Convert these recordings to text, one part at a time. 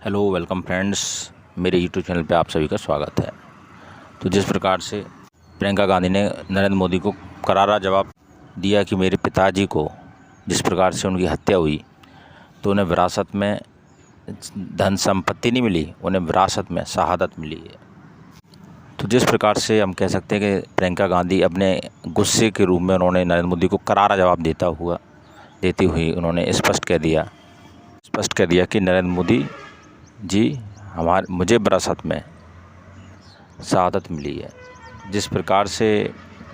Hello welcome friends, मेरे YouTube channel पे आप सभी का स्वागत है। तो जिस प्रकार से प्रियंका गांधी ने नरेंद्र मोदी को करारा जवाब दिया कि मेरे पिताजी को जिस प्रकार से उनकी हत्या हुई तो उन्हें विरासत में धन संपत्ति नहीं मिली, उन्हें विरासत में शहादत मिली है। तो जिस प्रकार से हम कह सकते हैं कि प्रियंका गांधी अपने गुस्से के रूप में उन्होंने नरेंद्र मोदी को करारा जवाब देती हुई उन्होंने स्पष्ट कह दिया कि नरेंद्र मोदी जी मुझे विरासत में शहादत मिली है। जिस प्रकार से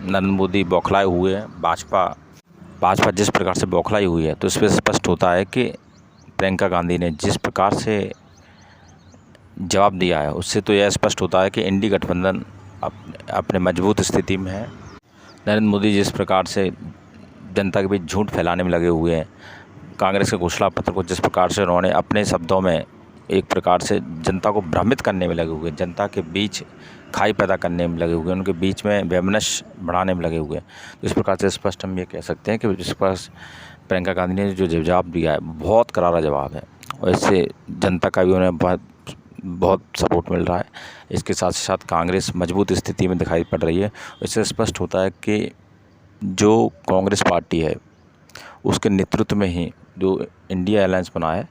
नरेंद्र मोदी बौखलाए हुए हैं, भाजपा जिस प्रकार से बौखलाई हुई है, तो इससे स्पष्ट होता है कि प्रियंका गांधी ने जिस प्रकार से जवाब दिया है उससे तो यह स्पष्ट होता है कि इंडी गठबंधन अपने मजबूत स्थिति में है। नरेंद्र मोदी जिस प्रकार से जनता के बीच झूठ फैलाने में लगे हुए हैं, कांग्रेस के घोषणा पत्र को जिस प्रकार से उन्होंने अपने शब्दों में एक प्रकार से जनता को भ्रमित करने में लगे हुए, जनता के बीच खाई पैदा करने में लगे हुए, उनके बीच में वैमनस्य बढ़ाने में लगे हुए। तो इस प्रकार से स्पष्ट हम ये कह सकते हैं कि जिस पर प्रियंका गांधी ने जो जवाब दिया है बहुत करारा जवाब है और इससे जनता का भी उन्हें बहुत सपोर्ट मिल रहा है। इसके साथ साथ कांग्रेस मजबूत स्थिति में दिखाई पड़ रही है। इससे स्पष्ट होता है कि जो कांग्रेस पार्टी है उसके नेतृत्व में ही जो इंडिया अलायंस बना है,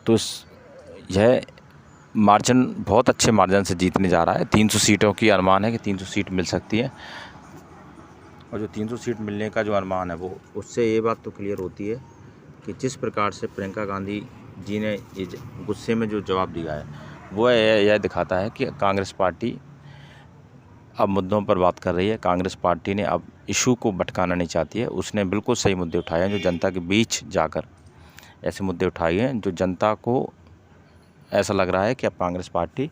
तो यह मार्जिन बहुत अच्छे मार्जिन से जीतने जा रहा है। 300 सीटों की अनुमान है कि 300 सीट मिल सकती है और जो 300 सीट मिलने का जो अनुमान है वो उससे ये बात तो क्लियर होती है कि जिस प्रकार से प्रियंका गांधी जी ने ये गुस्से में जो जवाब दिया है वो यह दिखाता है कि कांग्रेस पार्टी अब मुद्दों पर बात कर रही है। कांग्रेस पार्टी ने अब इशू को भटकाना नहीं चाहती है। उसने बिल्कुल सही मुद्दे उठाए हैं, जो जनता के बीच जाकर ऐसे मुद्दे उठाए हैं जो जनता को ऐसा लग रहा है कि अब कांग्रेस पार्टी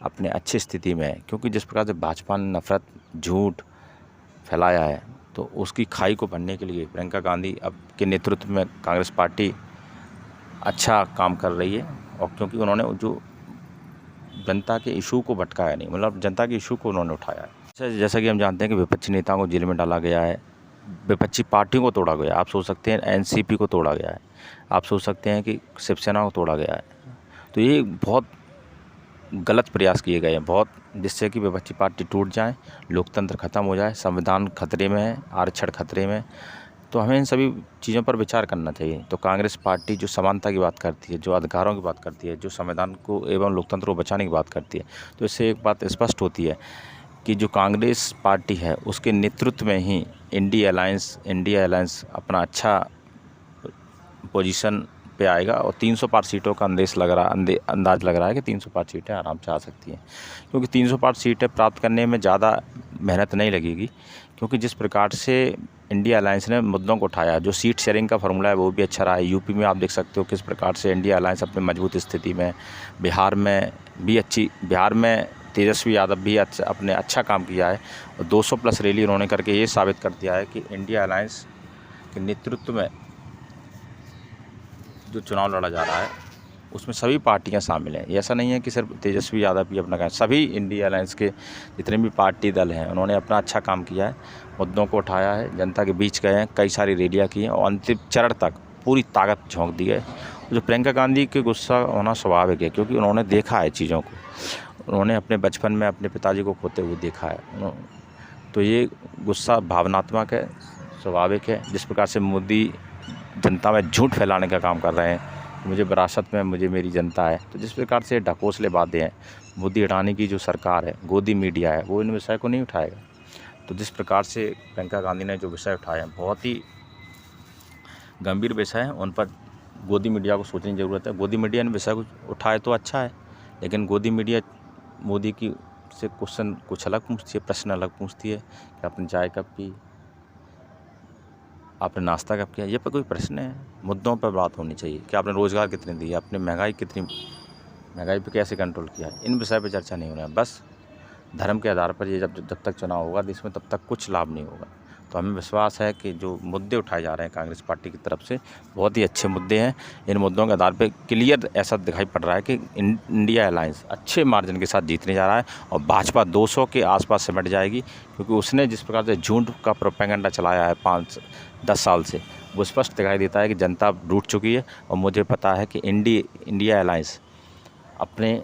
अपने अच्छी स्थिति में है। क्योंकि जिस प्रकार से भाजपा ने नफरत, झूठ फैलाया है, तो उसकी खाई को भरने के लिए प्रियंका गांधी अब के नेतृत्व में कांग्रेस पार्टी अच्छा काम कर रही है। और क्योंकि उन्होंने जो जनता के इशू को भटकाया नहीं, मतलब जनता के इशू को उन्होंने उठाया है। जैसा कि हम जानते हैं कि विपक्षी नेताओं को जेल में डाला गया है, विपक्षी पार्टियों को तोड़ा गया। आप सोच सकते हैं एनसीपी को तोड़ा गया है, आप सोच सकते हैं कि शिवसेना को तोड़ा गया है। तो ये बहुत गलत प्रयास किए गए हैं, बहुत, जिससे कि विपक्षी पार्टी टूट जाए, लोकतंत्र ख़त्म हो जाए, संविधान खतरे में है, आरक्षण खतरे में। तो हमें इन सभी चीज़ों पर विचार करना चाहिए। तो कांग्रेस पार्टी जो समानता की बात करती है, जो अधिकारों की बात करती है, जो संविधान को एवं लोकतंत्र को बचाने की बात करती है, तो इससे एक बात स्पष्ट होती है कि जो कांग्रेस पार्टी है उसके नेतृत्व में ही इंडिया अलायंस अपना अच्छा पोजीशन पे आएगा और 300 पार सीटों का अंदाज लग रहा है कि 300 पार सीटें आराम से आ सकती हैं। क्योंकि 300 पार सीटें प्राप्त करने में ज़्यादा मेहनत नहीं लगेगी। क्योंकि जिस प्रकार से इंडिया अलायंस ने मुद्दों को उठाया, जो सीट शेयरिंग का फार्मूला है वो भी अच्छा रहा है। यूपी में आप देख सकते हो किस प्रकार से इंडिया अलायंस अपनी मजबूत स्थिति में, बिहार में तेजस्वी यादव भी अपने अच्छा काम किया है और 200 प्लस रैली उन्होंने करके ये साबित कर दिया है कि इंडिया अलायंस के नेतृत्व में जो चुनाव लड़ा जा रहा है उसमें सभी पार्टियां शामिल हैं। ऐसा नहीं है कि सिर्फ तेजस्वी यादव ही अपना काम, सभी इंडिया अलायंस के जितने भी पार्टी दल हैं उन्होंने अपना अच्छा काम किया है, मुद्दों को उठाया है, जनता के बीच गए हैं, कई सारी रैलियां की हैं और अंतिम चरण तक पूरी ताकत झोंक दी है। जो प्रियंका गांधी के गुस्सा होना स्वाभाविक है, क्योंकि उन्होंने देखा है चीज़ों को, उन्होंने अपने बचपन में अपने पिताजी को खोते हुए देखा है। तो ये गुस्सा भावनात्मक है, स्वाभाविक है। जिस प्रकार से मोदी जनता में झूठ फैलाने का काम कर रहे हैं, मुझे विरासत में मेरी जनता है, तो जिस प्रकार से ढकोसले बातें हैं, मोदी हटाने की जो सरकार है, गोदी मीडिया है, वो इन विषय को नहीं उठाएगा। तो जिस प्रकार से प्रियंका गांधी ने जो विषय उठाए हैं बहुत ही गंभीर विषय हैं, उन पर गोदी मीडिया को सोचने की ज़रूरत है। गोदी मीडिया ने विषय को उठाए तो अच्छा है, लेकिन गोदी मीडिया मोदी की से क्वेश्चन कुछ अलग पूछती है, प्रश्न अलग पूछती है कि आपने चाय कब पी, आपने नाश्ता कब किया। ये पर कोई प्रश्न है? मुद्दों पर बात होनी चाहिए कि आपने रोज़गार कितने दिए, आपने महंगाई पे कैसे कंट्रोल किया। इन विषय पर चर्चा नहीं होना है। बस धर्म के आधार पर ये जब तक चुनाव होगा देश में तब तक कुछ लाभ नहीं होगा। तो हमें विश्वास है कि जो मुद्दे उठाए जा रहे हैं कांग्रेस पार्टी की तरफ से बहुत ही अच्छे मुद्दे हैं। इन मुद्दों के आधार पर क्लियर ऐसा दिखाई पड़ रहा है कि इंडिया अलायंस अच्छे मार्जिन के साथ जीतने जा रहा है और भाजपा 200 के आसपास सिमट जाएगी। क्योंकि उसने जिस प्रकार से झूठ का प्रोपेगेंडा चलाया है 5-10 साल से, वो स्पष्ट दिखाई देता है कि जनता रूठ चुकी है। और मुझे पता है कि इंडिया अलायंस अपने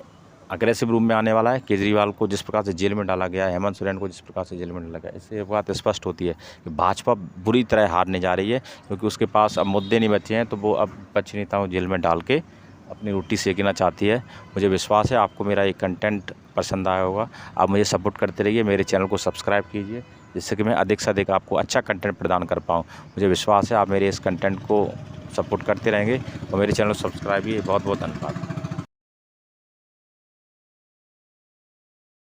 अग्रेसिव रूप में आने वाला है। केजरीवाल को जिस प्रकार से जेल में डाला गया है, हेमंत सोरेन को जिस प्रकार से जेल में डाला गया, इससे एक बात स्पष्ट होती है कि भाजपा बुरी तरह हारने जा रही है, क्योंकि उसके पास अब मुद्दे नहीं बचे हैं, तो वो अब विपक्षी नेताओं को जेल में डाल के अपनी रोटी सेकना चाहती है। मुझे विश्वास है आपको मेरा ये कंटेंट पसंद आया होगा। आप मुझे सपोर्ट करते रहिए, मेरे चैनल को सब्सक्राइब कीजिए, जिससे कि मैं अधिक से अधिक आपको अच्छा कंटेंट प्रदान कर पाऊँ। मुझे विश्वास है आप मेरे इस कंटेंट को सपोर्ट करते रहेंगे और मेरे चैनल को सब्सक्राइब कीजिए। बहुत बहुत धन्यवाद।